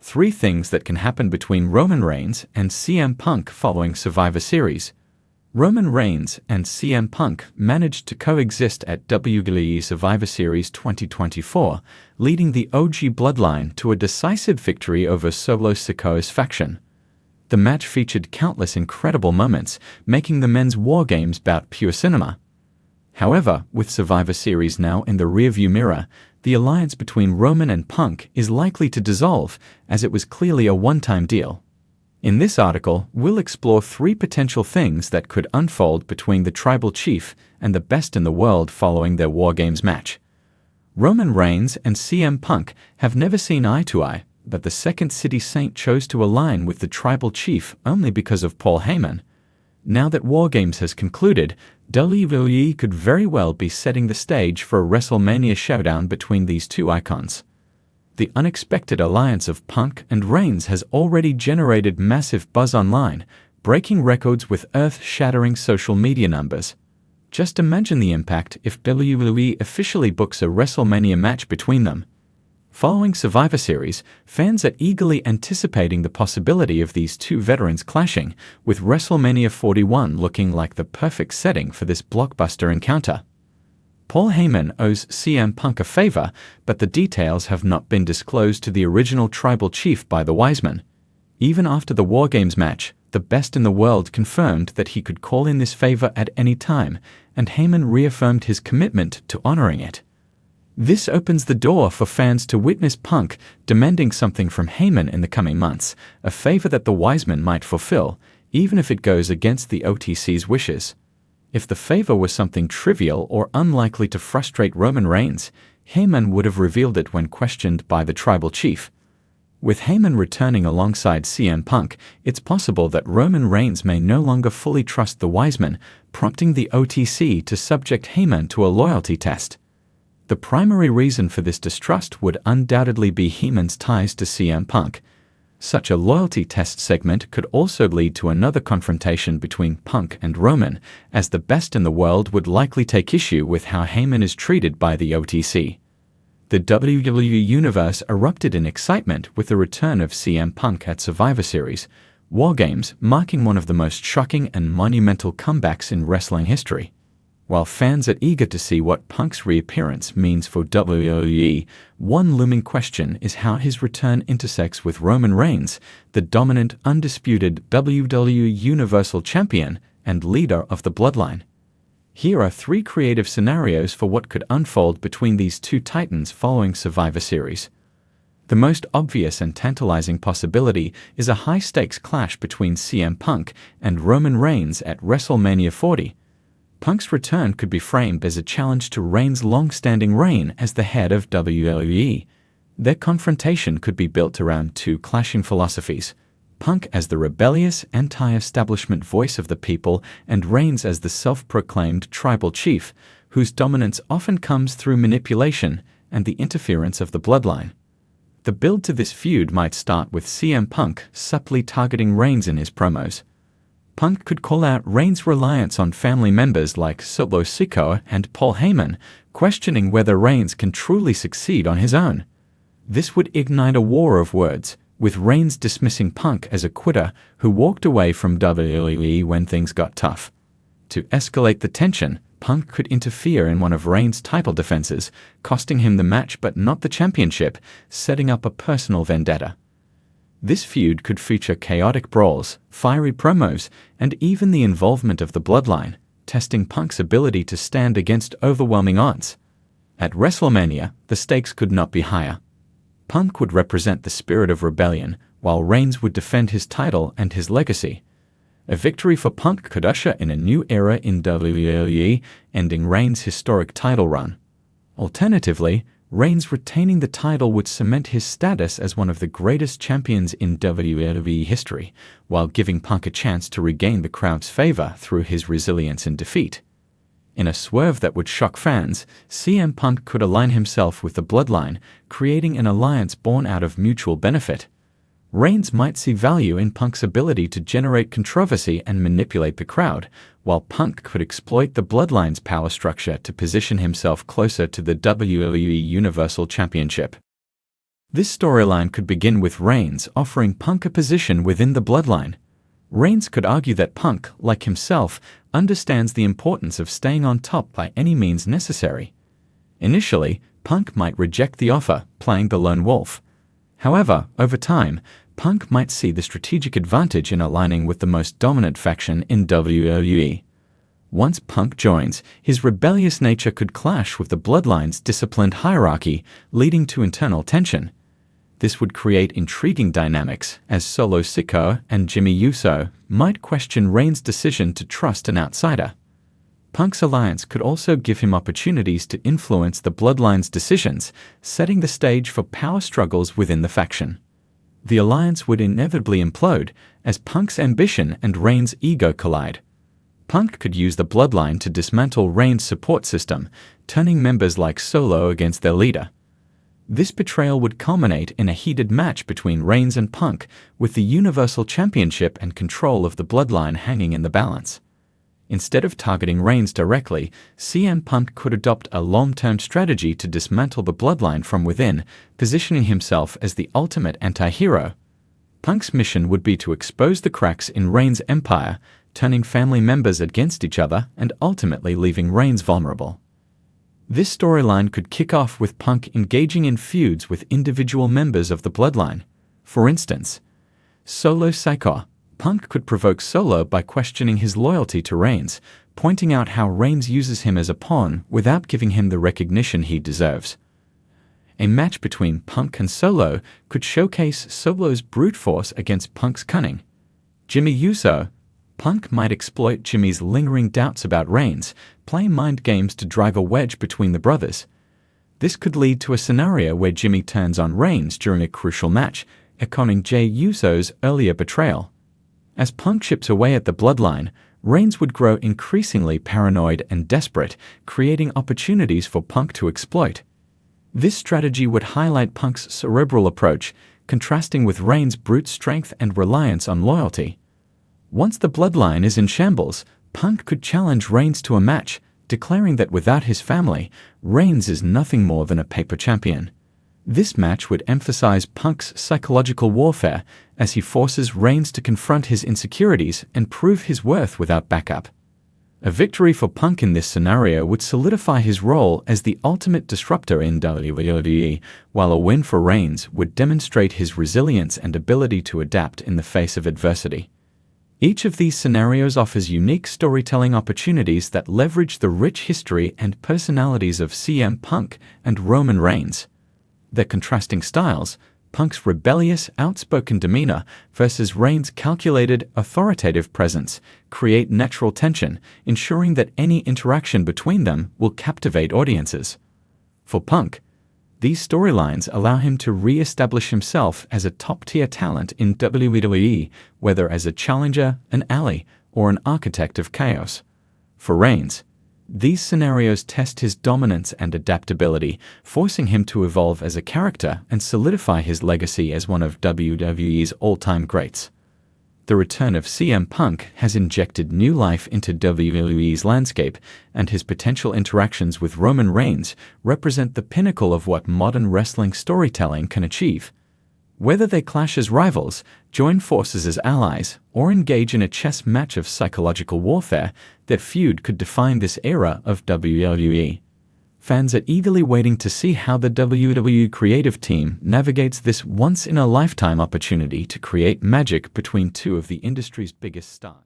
3 things that can happen between Roman Reigns and CM Punk following Survivor Series. Roman Reigns and CM Punk managed to coexist at WWE Survivor Series 2024, leading the OG Bloodline to a decisive victory over Solo Sikoa's faction. The match featured countless incredible moments, making the men's War Games bout pure cinema. However, with Survivor Series now in the rearview mirror, the alliance between Roman and Punk is likely to dissolve, as it was clearly a one-time deal. In this article, we'll explore 3 potential things that could unfold between the Tribal Chief and the best in the world following their War Games match. Roman Reigns and CM Punk have never seen eye to eye, but the Second City Saint chose to align with the Tribal Chief only because of Paul Heyman. Now that War Games has concluded, WWE could very well be setting the stage for a WrestleMania showdown between these 2 icons. The unexpected alliance of Punk and Reigns has already generated massive buzz online, breaking records with earth-shattering social media numbers. Just imagine the impact if WWE officially books a WrestleMania match between them. Following Survivor Series, fans are eagerly anticipating the possibility of these 2 veterans clashing, with WrestleMania 41 looking like the perfect setting for this blockbuster encounter. Paul Heyman owes CM Punk a favor, but the details have not been disclosed to the original Tribal Chief by the Wiseman. Even after the War Games match, the best in the world confirmed that he could call in this favor at any time, and Heyman reaffirmed his commitment to honoring it. This opens the door for fans to witness Punk demanding something from Heyman in the coming months, a favor that the Wiseman might fulfill, even if it goes against the OTC's wishes. If the favor was something trivial or unlikely to frustrate Roman Reigns, Heyman would have revealed it when questioned by the Tribal Chief. With Heyman returning alongside CM Punk, it's possible that Roman Reigns may no longer fully trust the Wiseman, prompting the OTC to subject Heyman to a loyalty test. The primary reason for this distrust would undoubtedly be Heyman's ties to CM Punk. Such a loyalty test segment could also lead to another confrontation between Punk and Roman, as the best in the world would likely take issue with how Heyman is treated by the OTC. The WWE Universe erupted in excitement with the return of CM Punk at Survivor Series, War Games marking one of the most shocking and monumental comebacks in wrestling history. While fans are eager to see what Punk's reappearance means for WWE, one looming question is how his return intersects with Roman Reigns, the dominant, undisputed WWE Universal Champion and leader of the Bloodline. Here are 3 creative scenarios for what could unfold between these 2 titans following Survivor Series. The most obvious and tantalizing possibility is a high-stakes clash between CM Punk and Roman Reigns at WrestleMania 40. Punk's return could be framed as a challenge to Reigns' long-standing reign as the head of WWE. Their confrontation could be built around 2 clashing philosophies: Punk as the rebellious, anti-establishment voice of the people, and Reigns as the self-proclaimed Tribal Chief, whose dominance often comes through manipulation and the interference of the Bloodline. The build to this feud might start with CM Punk subtly targeting Reigns in his promos. Punk could call out Reigns' reliance on family members like Solo Sikoa and Paul Heyman, questioning whether Reigns can truly succeed on his own. This would ignite a war of words, with Reigns dismissing Punk as a quitter who walked away from WWE when things got tough. To escalate the tension, Punk could interfere in one of Reigns' title defenses, costing him the match but not the championship, setting up a personal vendetta. This feud could feature chaotic brawls, fiery promos, and even the involvement of the Bloodline, testing Punk's ability to stand against overwhelming odds. At WrestleMania, the stakes could not be higher. Punk would represent the spirit of rebellion, while Reigns would defend his title and his legacy. A victory for Punk could usher in a new era in WWE, ending Reigns' historic title run. Alternatively, Reigns retaining the title would cement his status as one of the greatest champions in WWE history, while giving Punk a chance to regain the crowd's favor through his resilience in defeat. In a swerve that would shock fans, CM Punk could align himself with the Bloodline, creating an alliance born out of mutual benefit. Reigns might see value in Punk's ability to generate controversy and manipulate the crowd, while Punk could exploit the Bloodline's power structure to position himself closer to the WWE Universal Championship. This storyline could begin with Reigns offering Punk a position within the bloodline. Reigns could argue that Punk, like himself, understands the importance of staying on top by any means necessary. Initially, Punk might reject the offer, playing the lone wolf. However, over time, Punk might see the strategic advantage in aligning with the most dominant faction in WWE. Once Punk joins, his rebellious nature could clash with the bloodline's disciplined hierarchy, leading to internal tension. This would create intriguing dynamics, as Solo Sikoa and Jimmy Uso might question Reigns' decision to trust an outsider. Punk's alliance could also give him opportunities to influence the bloodline's decisions, setting the stage for power struggles within the faction. The alliance would inevitably implode, as Punk's ambition and Reigns' ego collide. Punk could use the bloodline to dismantle Reigns' support system, turning members like Solo against their leader. This betrayal would culminate in a heated match between Reigns and Punk, with the Universal Championship and control of the bloodline hanging in the balance. Instead of targeting Reigns directly, CM Punk could adopt a long-term strategy to dismantle the bloodline from within, positioning himself as the ultimate anti-hero. Punk's mission would be to expose the cracks in Reigns' empire, turning family members against each other and ultimately leaving Reigns vulnerable. This storyline could kick off with Punk engaging in feuds with individual members of the bloodline. For instance, Solo Sikoa. Punk could provoke Solo by questioning his loyalty to Reigns, pointing out how Reigns uses him as a pawn without giving him the recognition he deserves. A match between Punk and Solo could showcase Solo's brute force against Punk's cunning. Jimmy Uso. Punk might exploit Jimmy's lingering doubts about Reigns, play mind games to drive a wedge between the brothers. This could lead to a scenario where Jimmy turns on Reigns during a crucial match, echoing Jey Uso's earlier betrayal. As Punk chips away at the bloodline, Reigns would grow increasingly paranoid and desperate, creating opportunities for Punk to exploit. This strategy would highlight Punk's cerebral approach, contrasting with Reigns' brute strength and reliance on loyalty. Once the bloodline is in shambles, Punk could challenge Reigns to a match, declaring that without his family, Reigns is nothing more than a paper champion. This match would emphasize Punk's psychological warfare, as he forces Reigns to confront his insecurities and prove his worth without backup. A victory for Punk in this scenario would solidify his role as the ultimate disruptor in WWE, while a win for Reigns would demonstrate his resilience and ability to adapt in the face of adversity. Each of these scenarios offers unique storytelling opportunities that leverage the rich history and personalities of CM Punk and Roman Reigns. Their contrasting styles, Punk's rebellious, outspoken demeanor versus Reigns' calculated, authoritative presence, create natural tension, ensuring that any interaction between them will captivate audiences. For Punk, these storylines allow him to re-establish himself as a top-tier talent in WWE, whether as a challenger, an ally, or an architect of chaos. For Reigns, these scenarios test his dominance and adaptability, forcing him to evolve as a character and solidify his legacy as one of WWE's all-time greats. The return of CM Punk has injected new life into WWE's landscape, and his potential interactions with Roman Reigns represent the pinnacle of what modern wrestling storytelling can achieve. Whether they clash as rivals, join forces as allies, or engage in a chess match of psychological warfare, their feud could define this era of WWE. Fans are eagerly waiting to see how the WWE creative team navigates this once-in-a-lifetime opportunity to create magic between two of the industry's biggest stars.